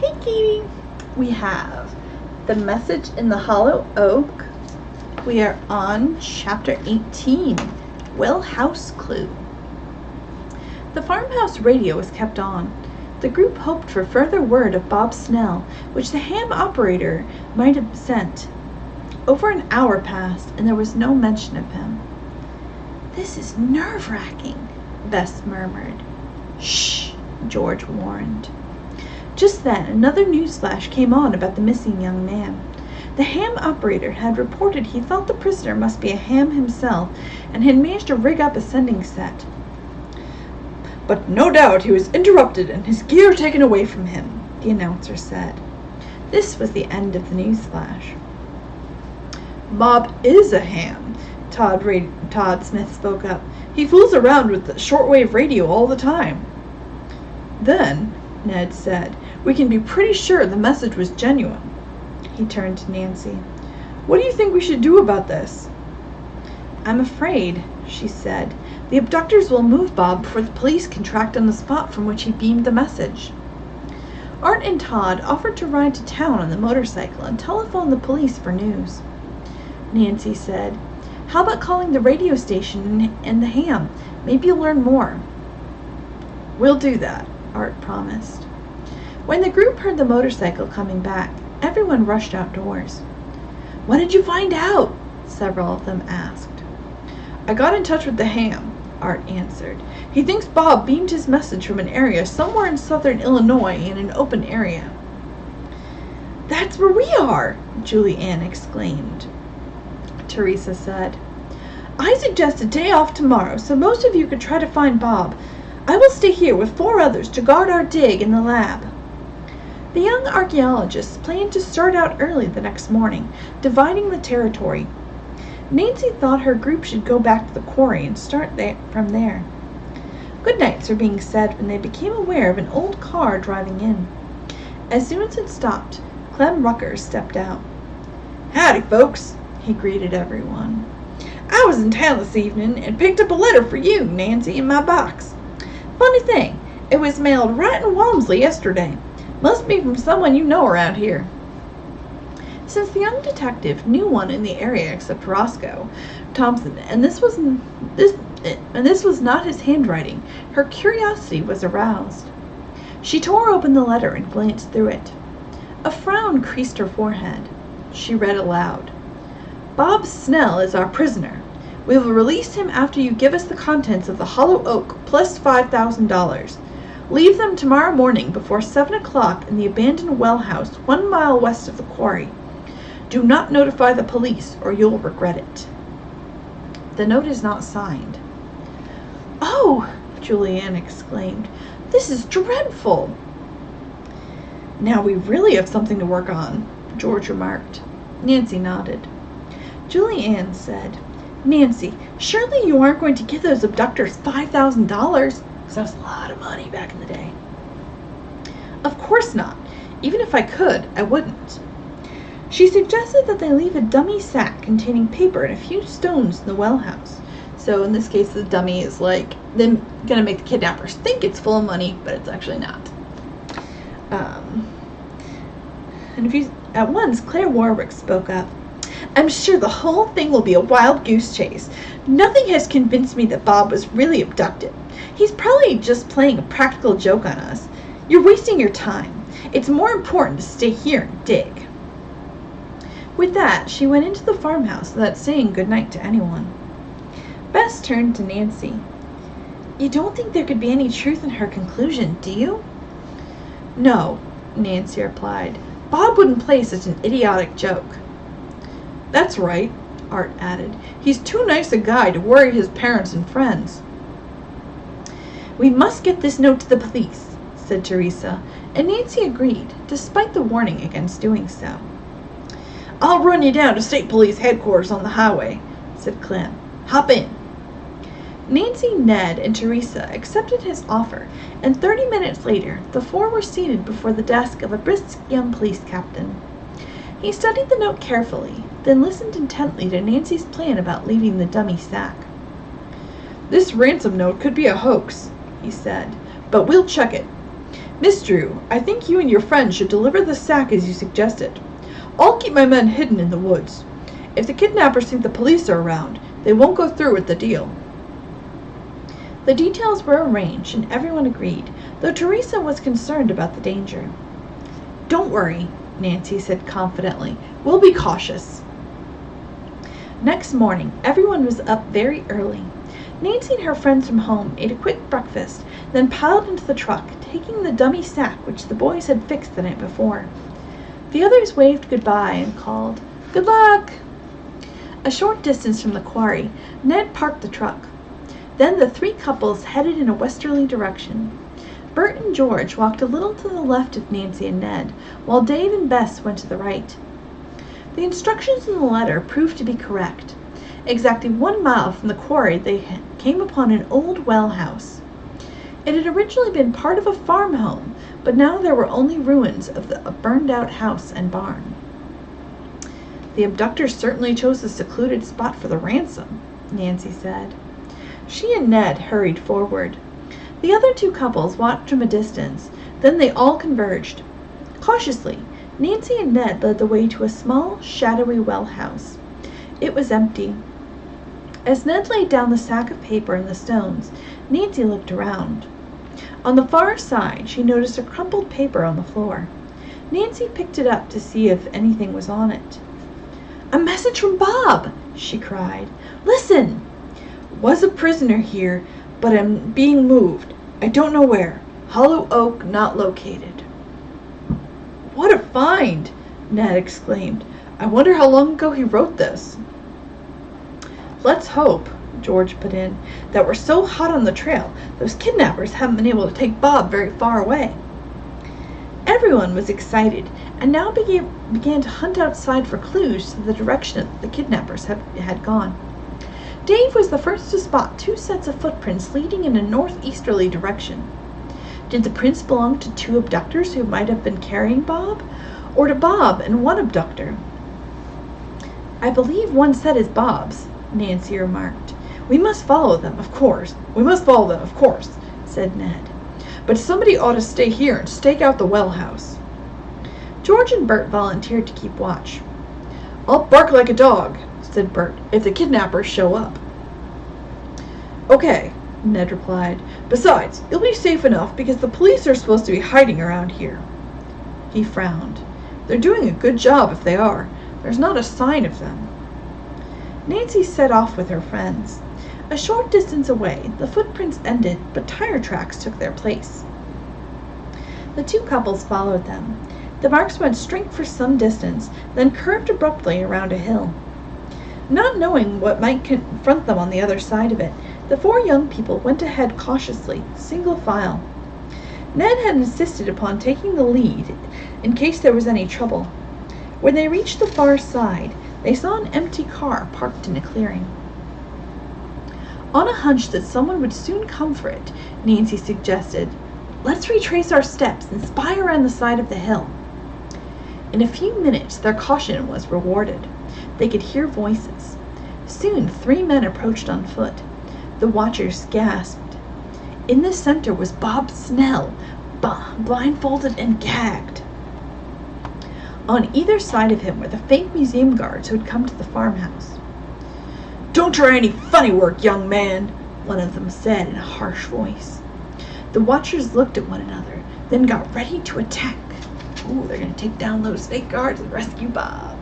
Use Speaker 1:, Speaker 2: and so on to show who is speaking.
Speaker 1: Hey, Katie. We have The Message in the Hollow Oak. We are on Chapter 18, Well House Clue. The farmhouse radio was kept on. The group hoped for further word of Bob Snell, which the ham operator might have sent. Over an hour passed, and there was no mention of him. "This is nerve-wracking," Bess murmured. "Shh," George warned. Just then, another news flash came on about the missing young man. The ham operator had reported he thought the prisoner must be a ham himself and had managed to rig up a sending set. "But no doubt he was interrupted and his gear taken away from him," the announcer said. This was the end of the news flash. "Bob is a ham," Todd Smith spoke up. "He fools around with the shortwave radio all the time." "Then," Ned said, "we can be pretty sure the message was genuine." He turned to Nancy. "What do you think we should do about this?" "I'm afraid," she said, "the abductors will move Bob before the police can track down the spot from which he beamed the message." Art and Todd offered to ride to town on the motorcycle and telephone the police for news. Nancy said, "How about calling the radio station and the ham? Maybe you'll learn more." "We'll do that," Art promised. When the group heard the motorcycle coming back, everyone rushed outdoors. "What did you find out?" several of them asked. "I got in touch with the ham," Art answered. "He thinks Bob beamed his message from an area somewhere in southern Illinois in an open area." "That's where we are!" Julie Ann exclaimed. Teresa said, "I suggest a day off tomorrow so most of you could try to find Bob. I will stay here with 4 others to guard our dig in the lab." The young archaeologists planned to start out early the next morning, dividing the territory. Nancy thought her group should go back to the quarry and start from there. Good nights were being said when they became aware of an old car driving in. As soon as it stopped, Clem Rucker stepped out. "Howdy, folks," he greeted everyone. "I was in town this evening and picked up a letter for you, Nancy, in my box. Funny thing, it was mailed right in Walmsley yesterday. Must be from someone you know around here." Since the young detective knew one in the area except Roscoe Thompson, and this was not his handwriting, her curiosity was aroused. She tore open the letter and glanced through it. A frown creased her forehead. She read aloud, "Bob Snell is our prisoner. We will release him after you give us the contents of the Hollow Oak plus $5,000. Leave them tomorrow morning before 7 o'clock in the abandoned well house 1 mile west of the quarry. Do not notify the police or you'll regret it." The note is not signed. "Oh!" Julie Ann exclaimed. "This is dreadful." "Now we really have something to work on," George remarked. Nancy nodded. Julie Ann said, "Nancy, surely you aren't going to give those abductors $5,000? Because that was a lot of money back in the day." "Of course not. Even if I could, I wouldn't." She suggested that they leave a dummy sack containing paper and a few stones in the well house. So in this case, the dummy is like them gonna make the kidnappers think it's full of money, but it's actually not. At once, Claire Warwick spoke up. "I'm sure the whole thing will be a wild goose chase. Nothing has convinced me that Bob was really abducted. He's probably just playing a practical joke on us. You're wasting your time. It's more important to stay here and dig." With that, she went into the farmhouse without saying goodnight to anyone. Bess turned to Nancy. "You don't think there could be any truth in her conclusion, do you?" "No," Nancy replied. "Bob wouldn't play such an idiotic joke." "That's right," Art added. "He's too nice a guy to worry his parents and friends." "We must get this note to the police," said Teresa, and Nancy agreed, despite the warning against doing so. "I'll run you down to State Police headquarters on the highway," said Clem. "Hop in." Nancy, Ned, and Teresa accepted his offer, and 30 minutes later, the 4 were seated before the desk of a brisk young police captain. He studied the note carefully, then listened intently to Nancy's plan about leaving the dummy sack. "This ransom note could be a hoax," he said, "but we'll check it. Miss Drew, I think you and your friend should deliver the sack as you suggested. I'll keep my men hidden in the woods. If the kidnappers think the police are around, they won't go through with the deal." The details were arranged and everyone agreed, though Teresa was concerned about the danger. "Don't worry," Nancy said confidently. "We'll be cautious." Next morning, everyone was up very early. Nancy and her friends from home ate a quick breakfast, then piled into the truck, taking the dummy sack which the boys had fixed the night before. The others waved goodbye and called, "Good luck!" A short distance from the quarry, Ned parked the truck. Then the three couples headed in a westerly direction. Bert and George walked a little to the left of Nancy and Ned, while Dave and Bess went to the right. The instructions in the letter proved to be correct. Exactly 1 mile from the quarry they came upon an old well house. It had originally been part of a farm home, but now there were only ruins of a burned-out house and barn. "The abductors certainly chose a secluded spot for the ransom," Nancy said. She and Ned hurried forward. The other two couples watched from a distance, then they all converged. Cautiously, Nancy and Ned led the way to a small, shadowy well house. It was empty. As Ned laid down the sack of paper and the stones, Nancy looked around. On the far side, she noticed a crumpled paper on the floor. Nancy picked it up to see if anything was on it. "A message from Bob!" she cried. "Listen! Was a prisoner here, but am being moved. I don't know where. Hollow Oak not located." "What a find!" Ned exclaimed. "I wonder how long ago he wrote this." "Let's hope," George put in, "that we're so hot on the trail, those kidnappers haven't been able to take Bob very far away." Everyone was excited, and now began to hunt outside for clues to the direction the kidnappers had gone. Dave was the first to spot 2 sets of footprints leading in a northeasterly direction. Did the prints belong to 2 abductors who might have been carrying Bob, or to Bob and 1 abductor? "I believe 1 set is Bob's," Nancy remarked. We must follow them, of course," said Ned. "But somebody ought to stay here and stake out the well house." George and Bert volunteered to keep watch. "I'll bark like a dog," said Bert, "if the kidnappers show up." "Okay," Ned replied. "Besides, you'll be safe enough because the police are supposed to be hiding around here." He frowned. "They're doing a good job if they are. There's not a sign of them." Nancy set off with her friends. A short distance away, the footprints ended, but tire tracks took their place. The 2 couples followed them. The marks went straight for some distance, then curved abruptly around a hill. Not knowing what might confront them on the other side of it, the 4 young people went ahead cautiously, single file. Ned had insisted upon taking the lead in case there was any trouble. When they reached the far side, they saw an empty car parked in a clearing. On a hunch that someone would soon come for it, Nancy suggested, "Let's retrace our steps and spy around the side of the hill." In a few minutes, their caution was rewarded. They could hear voices. Soon 3 men approached on foot. The watchers gasped. In the center was Bob Snell, blindfolded and gagged. On either side of him were the fake museum guards who had come to the farmhouse. "Don't try any funny work, young man," one of them said in a harsh voice. The watchers looked at one another, then got ready to attack. Ooh, they're going to take down those fake guards and rescue Bob.